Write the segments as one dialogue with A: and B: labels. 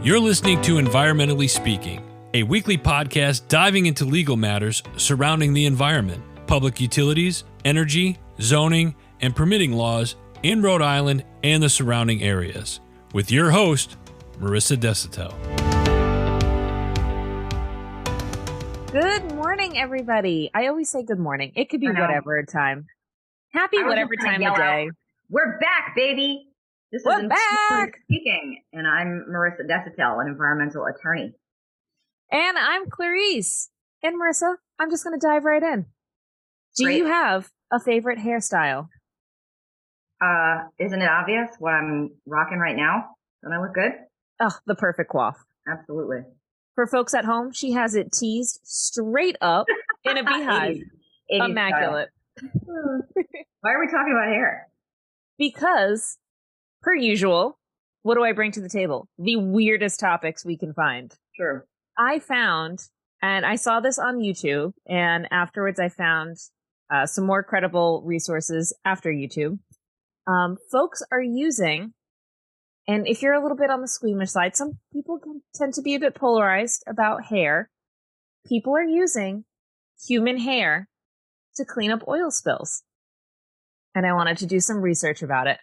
A: You're listening to Environmentally Speaking, a weekly podcast diving into legal matters surrounding the environment, public utilities, energy, zoning, and permitting laws in Rhode Island and the surrounding areas, with your host, Marisa Desitel.
B: Good morning, everybody. I always say good morning. It could be whatever time. Happy whatever time of day.
C: We're back, baby. This
B: We're
C: is
B: back.
C: Speaking, and I'm Marisa Desitel, an environmental attorney.
B: And I'm Clarice. And Marisa, I'm just going to dive right in. Do you have a favorite hairstyle?
C: Isn't it obvious what I'm rocking right now? Don't I look good?
B: Oh, the perfect coif.
C: Absolutely.
B: For folks at home, she has it teased straight up in a beehive.
C: 80s
B: Immaculate.
C: Why are we talking about hair?
B: Because, per usual, what do I bring to the table? The weirdest topics we can find.
C: True.
B: I found, and I saw this on YouTube, and afterwards I found some more credible resources after YouTube. Folks are using, and if you're a little bit on the squeamish side, some people can tend to be a bit polarized about hair. People are using human hair to clean up oil spills. And I wanted to do some research about it.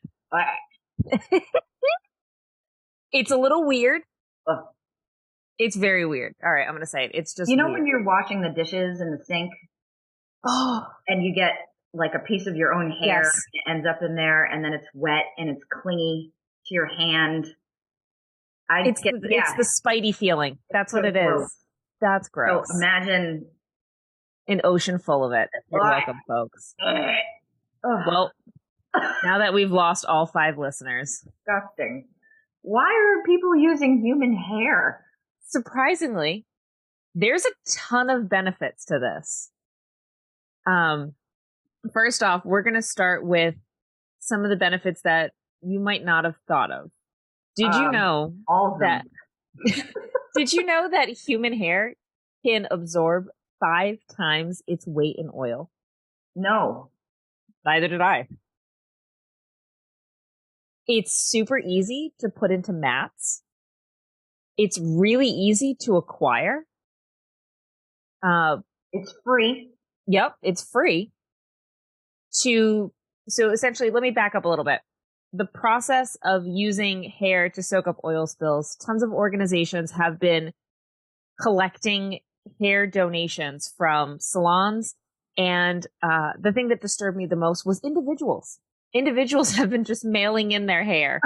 B: It's a little weird.
C: Ugh.
B: It's very weird. All right, I'm going to say it. It's just
C: weird.
B: when
C: you're washing the dishes in the sink and you get like a piece of your own hair,
B: yes.
C: It ends up in there, and then it's wet and it's clingy to your hand.
B: It's the spidey feeling. That's what it is. That's gross.
C: So imagine
B: an ocean full of it. You're welcome, folks. Well, now that we've lost all 5 listeners.
C: Disgusting. Why are people using human hair?
B: Surprisingly, there's a ton of benefits to this. First off, we're going to start with some of the benefits that you might not have thought of. Did you know
C: all of them.
B: Did you know that human hair can absorb 5 times its weight in oil?
C: No.
B: Neither did I. It's super easy to put into mats. It's really easy to acquire.
C: It's free.
B: Yep, it's free. So essentially, let me back up a little bit. The process of using hair to soak up oil spills, tons of organizations have been collecting hair donations from salons. And the thing that disturbed me the most was individuals. Individuals have been just mailing in their hair.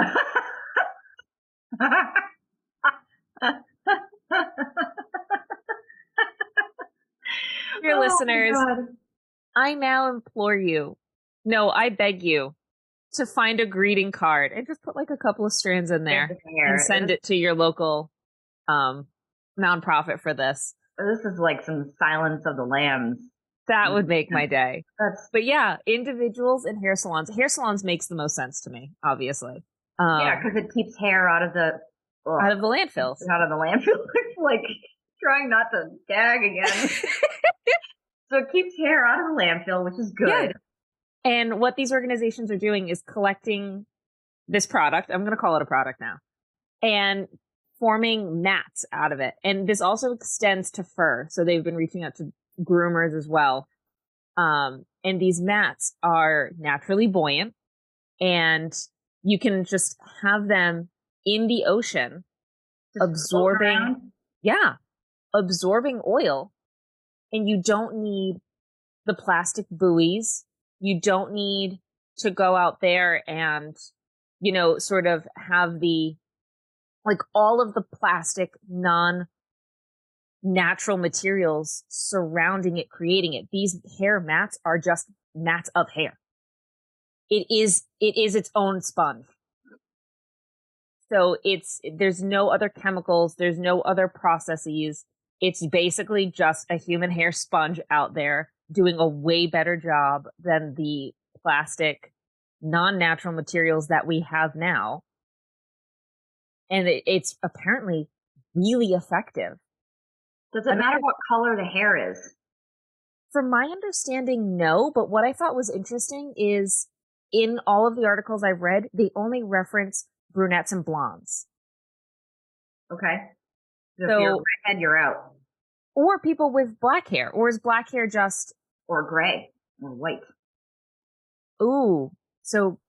B: Dear listeners, I now implore you, no, I beg you, to find a greeting card and just put like a couple of strands in there and send it to your local nonprofit for this.
C: This is like some Silence of the Lambs.
B: That would make my day. But yeah, individuals and hair salons. Hair salons makes the most sense to me, obviously.
C: Yeah, because it keeps hair out of the
B: landfills.
C: Out of the landfill. Like trying not to gag again. So it keeps hair out of the landfill, which is good. Yeah.
B: And what these organizations are doing is collecting this product. I'm going to call it a product now. And forming mats out of it. And this also extends to fur. So they've been reaching out to groomers as well. And these mats are naturally buoyant, and you can just have them in the ocean absorbing oil, and you don't need the plastic buoys. You don't need to go out there and, sort of have all of the plastic non-natural materials surrounding it, creating it. These hair mats are just mats of hair. It is its own sponge. So there's no other chemicals. There's no other processes. It's basically just a human hair sponge out there doing a way better job than the plastic, non-natural materials that we have now. And it's apparently really effective.
C: Does it matter what color the hair is?
B: From my understanding, no. But what I thought was interesting is in all of the articles I've read, they only reference brunettes and blondes.
C: Okay. So if you're redhead, you're out.
B: Or people with black hair. Or is black hair just...
C: Or gray. Or white.
B: Ooh. So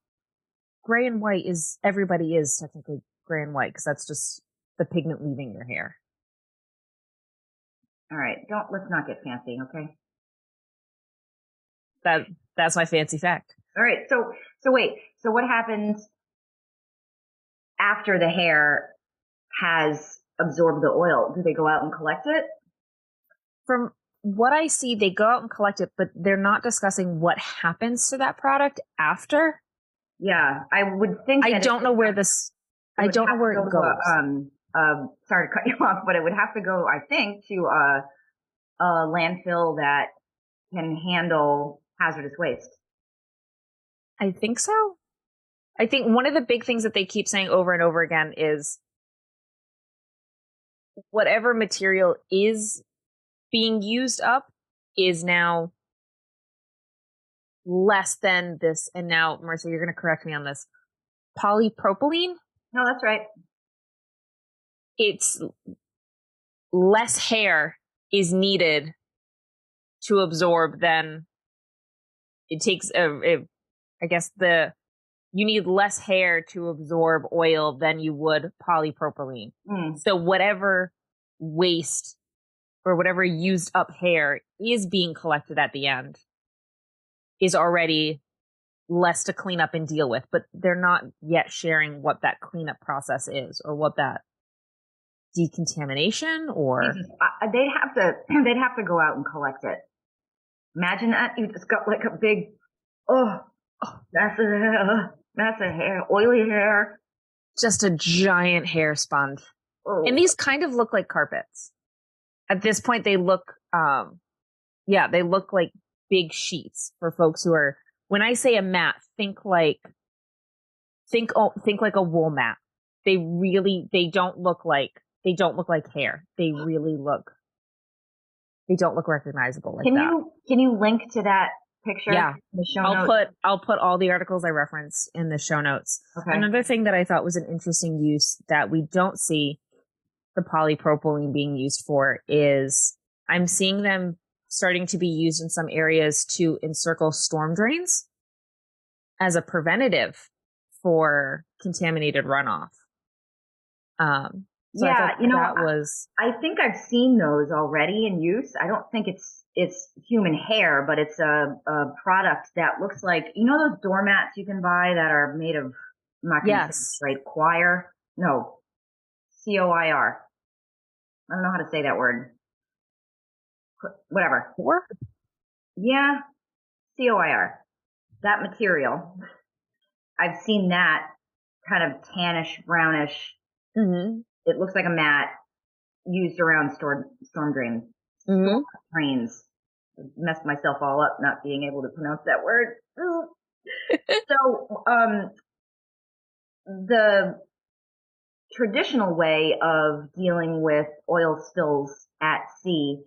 B: gray and white is... Everybody is technically gray and white because that's just the pigment leaving your hair.
C: All right. Let's not get fancy, okay?
B: That's my fancy fact.
C: All right. So wait. So what happens after the hair has absorbed the oil? Do they go out and collect it?
B: From what I see, they go out and collect it, but they're not discussing what happens to that product after.
C: Yeah, I would think.
B: I don't know where this. I don't know where it goes.
C: Sorry to cut you off, but it would have to go, I think, to a landfill that can handle hazardous waste.
B: I think so. I think one of the big things that they keep saying over and over again is whatever material is being used up is now less than this. And now, Marisa, you're going to correct me on this. Polypropylene?
C: No, that's right.
B: It's less hair is needed to absorb than it takes. I guess you need less hair to absorb oil than you would polypropylene. So whatever waste or whatever used up hair is being collected at the end is already less to clean up and deal with, but they're not yet sharing what that cleanup process is or what that decontamination or
C: they'd have to go out and collect it. Imagine that you just got like a big massive hair, oily hair,
B: just a giant hair sponge. And these kind of look like carpets. At this point, they look they look like big sheets for folks who are. When I say a mat, think like a wool mat. They don't look like hair. They don't look recognizable like that.
C: Can you link to that picture?
B: Yeah.
C: In the show notes?
B: I'll put all the articles I reference in the show notes.
C: Okay.
B: Another thing that I thought was an interesting use that we don't see the polypropylene being used for is I'm seeing them starting to be used in some areas to encircle storm drains as a preventative for contaminated runoff. So I think I've seen those already in use. I don't think it's human hair, but it's a product that looks like, those doormats you can buy that are made of, I'm not going to say right, coir? No, COIR. I don't know how to say that word. Whatever. Yeah, COIR. That material. I've seen that kind of tannish, brownish. Mm-hmm.
C: It looks like a mat used around storm drains.
B: Mm-hmm.
C: Drains. Messed myself all up not being able to pronounce that word. So, the traditional way of dealing with oil spills at sea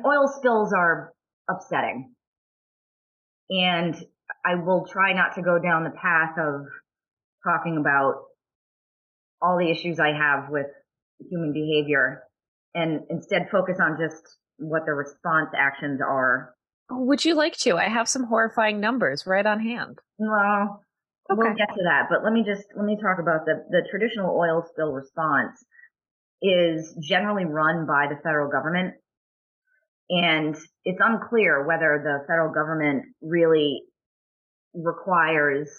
C: oil spills are upsetting. And I will try not to go down the path of talking about all the issues I have with human behavior and instead focus on just what the response actions are.
B: Would you like to? I have some horrifying numbers right on hand.
C: Well, we'll get to that, but let me talk about the traditional oil spill response is generally run by the federal government. And it's unclear whether the federal government really requires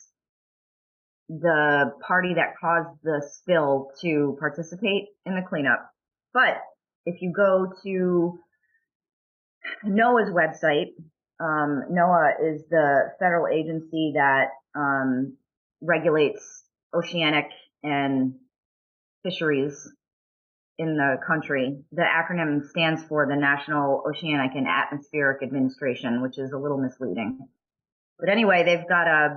C: the party that caused the spill to participate in the cleanup. But if you go to NOAA's website, NOAA is the federal agency that regulates oceanic and fisheries in the country. The acronym stands for the National Oceanic and Atmospheric Administration, which is a little misleading. But anyway, they've got a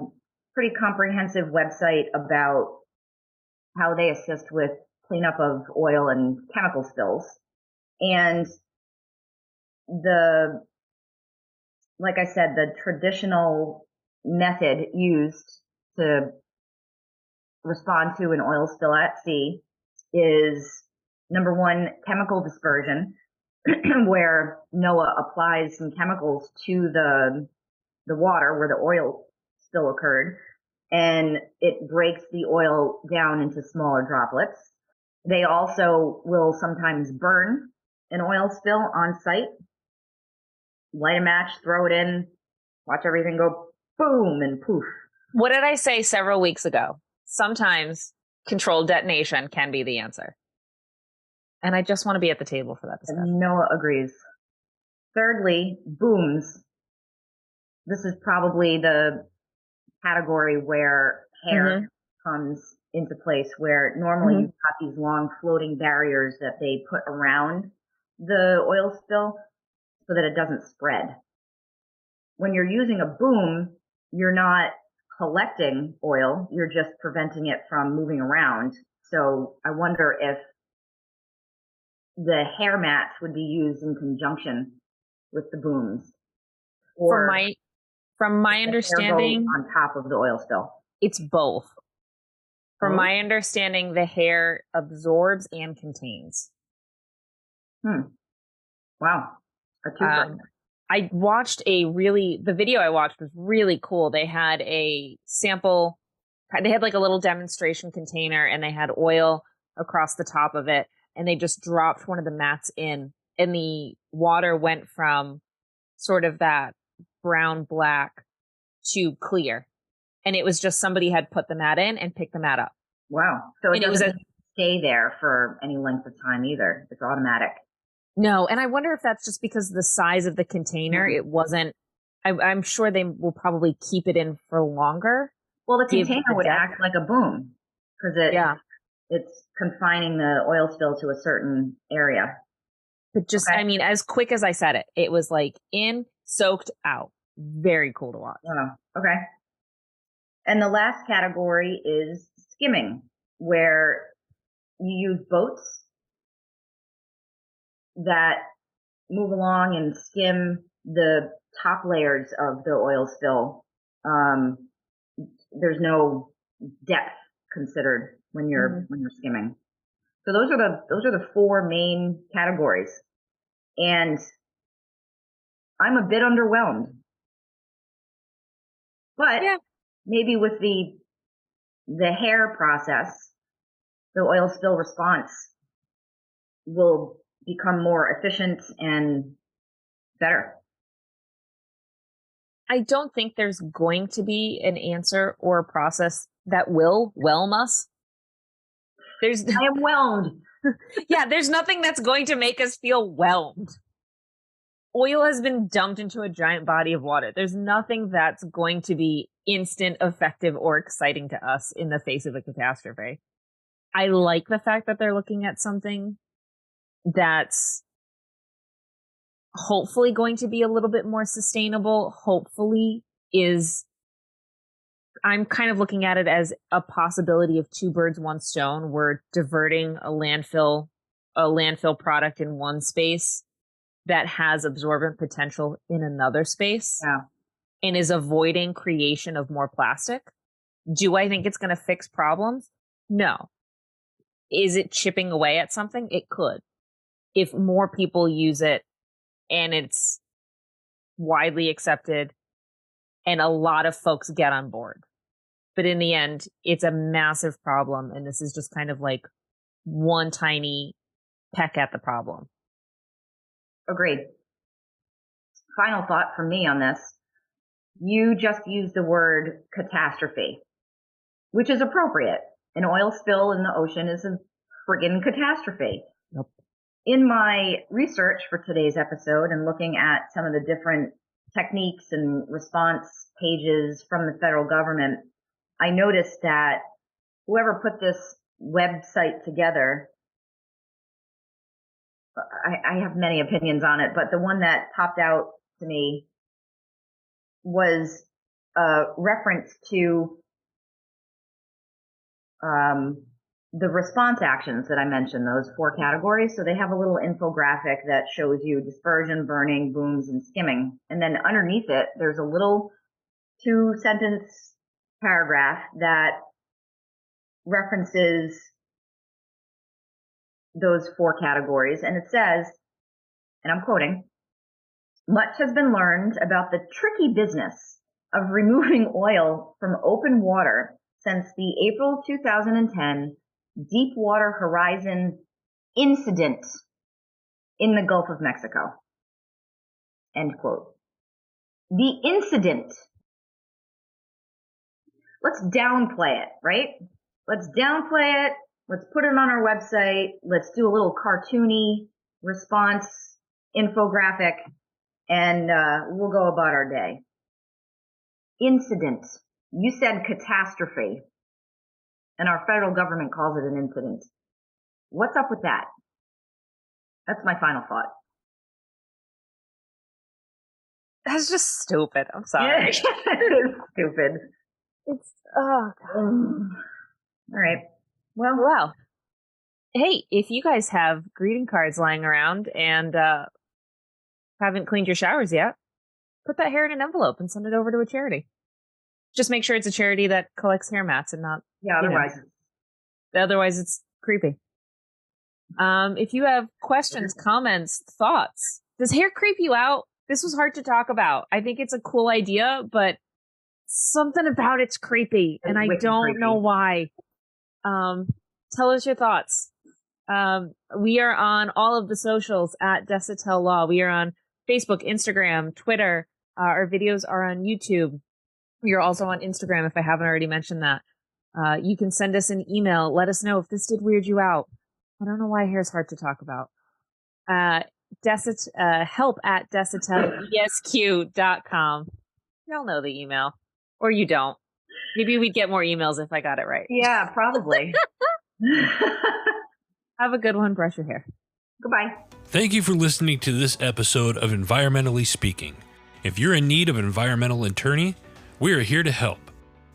C: pretty comprehensive website about how they assist with cleanup of oil and chemical spills. And like I said, the traditional method used to respond to an oil spill at sea is, number one, chemical dispersion, where NOAA applies some chemicals to the water where the oil spill occurred, and it breaks the oil down into smaller droplets. They also will sometimes burn an oil spill on site, light a match, throw it in, watch everything go boom and poof.
B: What did I say several weeks ago? Sometimes controlled detonation can be the answer. And I just want to be at the table for that discussion.
C: Noah agrees. Thirdly, booms. This is probably the category where hair comes into place, where normally you've got these long floating barriers that they put around the oil spill so that it doesn't spread. When you're using a boom, you're not collecting oil, you're just preventing it from moving around. So I wonder if the hair mats would be used in conjunction with the booms. Or
B: from my understanding,
C: on top of the oil spill.
B: It's both. From my understanding, the hair absorbs and contains.
C: Wow.
B: I watched the video I watched was really cool. They had a sample, they had like a little demonstration container and they had oil across the top of it. And they just dropped one of the mats in, and the water went from sort of that brown black to clear. And it was just somebody had put the mat in and picked the mat up.
C: Wow. So it doesn't stay there for any length of time either. It's automatic.
B: No. And I wonder if that's just because of the size of the container. It wasn't, I'm sure they will probably keep it in for longer.
C: Well, the container would act like a boom because it's confining the oil spill to a certain area.
B: But just, I mean, as quick as I said it, it was like in, soaked, out. Very cool to watch.
C: Oh, okay. And the last category is skimming, where you use boats that move along and skim the top layers of the oil spill. There's no depth considered when you're skimming. So those are the four main categories. And I'm a bit underwhelmed. But maybe with the hair process, the oil spill response will become more efficient and better.
B: I don't think there's going to be an answer or a process that will whelm us. I
C: am whelmed.
B: There's nothing that's going to make us feel whelmed. Oil has been dumped into a giant body of water. There's nothing that's going to be instant, effective, or exciting to us in the face of a catastrophe. I like the fact that they're looking at something that's hopefully going to be a little bit more sustainable. Hopefully I'm kind of looking at it as a possibility of two birds, one stone. We're diverting a landfill product in one space that has absorbent potential in another space and is avoiding creation of more plastic. Do I think it's going to fix problems? No. Is it chipping away at something? It could. If more people use it and it's widely accepted and a lot of folks get on board. But in the end, it's a massive problem. And this is just kind of like one tiny peck at the problem.
C: Agreed. Final thought from me on this. You just used the word catastrophe, which is appropriate. An oil spill in the ocean is a friggin' catastrophe.
B: Nope.
C: In my research for today's episode and looking at some of the different techniques and response pages from the federal government, I noticed that whoever put this website together, I have many opinions on it, but the one that popped out to me was a reference to the response actions that I mentioned, those four categories. So they have a little infographic that shows you dispersion, burning, booms, and skimming. And then underneath it, there's a little 2-sentence paragraph that references those 4 categories, and it says, and I'm quoting, "Much has been learned about the tricky business of removing oil from open water since the April 2010 Deepwater Horizon incident in the Gulf of Mexico." End quote. The incident. Let's downplay it, right? Let's downplay it. Let's put it on our website. Let's do a little cartoony response infographic, and we'll go about our day. Incident. You said catastrophe, and our federal government calls it an incident. What's up with that? That's my final thought.
B: That's just stupid. I'm sorry.
C: It is stupid.
B: It's, oh, God.
C: All right.
B: Well, hey, if you guys have greeting cards lying around and haven't cleaned your showers yet, put that hair in an envelope and send it over to a charity. Just make sure it's a charity that collects hair mats and not...
C: Yeah,
B: otherwise it's creepy. If you have questions, comments, thoughts, does hair creep you out? This was hard to talk about. I think it's a cool idea, but something about it's creepy, and I don't know why. Tell us your thoughts. We are on all of the socials at Desitel Law. We are on Facebook, Instagram, Twitter. Our videos are on YouTube. We are also on Instagram, if I haven't already mentioned that. You can send us an email. Let us know if this did weird you out. I don't know why hair's hard to talk about. Help at DesitelESQ.com. Y'all know the email. Or you don't. Maybe we'd get more emails if I got it right.
C: Yeah, probably.
B: Have a good one. Brush your hair.
C: Goodbye.
A: Thank you for listening to this episode of Environmentally Speaking. If you're in need of an environmental attorney, we are here to help.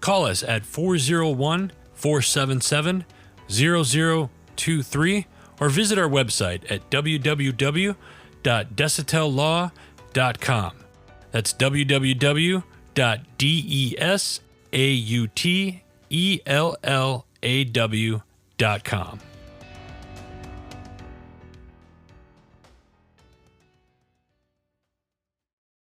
A: Call us at 401-477-0023 or visit our website at www.desitellaw.com. That's www.desautellaw.com.